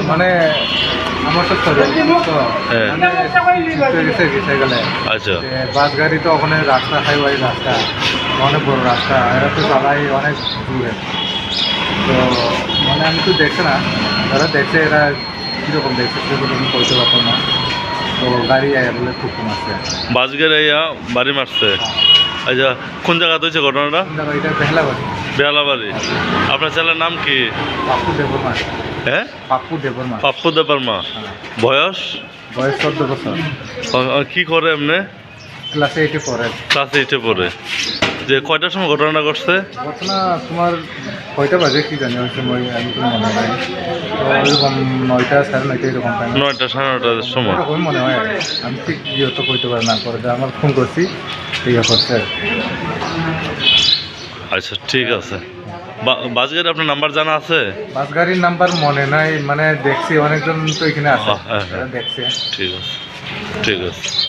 মানে আমার তো গেছে গেলে আচ্ছা বাস গাড়ি তো ওখানে রাস্তা হাইওয়ে রাস্তা অনেক বড় রাস্তা এরা তো চালাই অনেক দূরে। তো মানে আমি তো দেখছি না, যারা দেখছে এরা কীরকম দেখছে সেগুলো আমি বলতে পারতাম না। তো গাড়ি আয়া বলে খুব কম আসছে, বাস গেলে বাড়ি মারছে। আচ্ছা কোন জায়গাতে হয়েছে ঘটনাটা? এটা বেহলা বাড়ি, বেহালা বাড়ি। আপনার ছেলের নাম কি? পাপ্পু দেববর্মা। হ্যাঁ পাপ্পু দেববর্মা। পাপ্পু দেববর্মা। বয়স? বয়স 14 বছর। কি করে এমনি? ক্লাসে 8-এ পড়ে। ক্লাস 8-এ পড়ে। যে কয়টার সময় ঘটনাটা ঘটছে? ঘটনা তোমার কয়টা বাজে কি জানি, ওই সময় আমি তো মনে হয় তো এরকম 9টা 9:30 এরকম টাইম, 9টা 9:30টার সময়। এরকম মনে হয়। আমি ঠিক ইয়ে তো কইতে পারি না, পরে আমার ফোন করছি ইয়ে করছে। আচ্ছা ঠিক আছে। বাস গাড়ি আপনার নাম্বার জানা আছে? বাস গাড়ির নাম্বার মনে নাই, মানে দেখছি অনেকজন তো এখানে আছে, হ্যাঁ, হ্যাঁ। দেখছে। ঠিক আছে ঠিক আছে।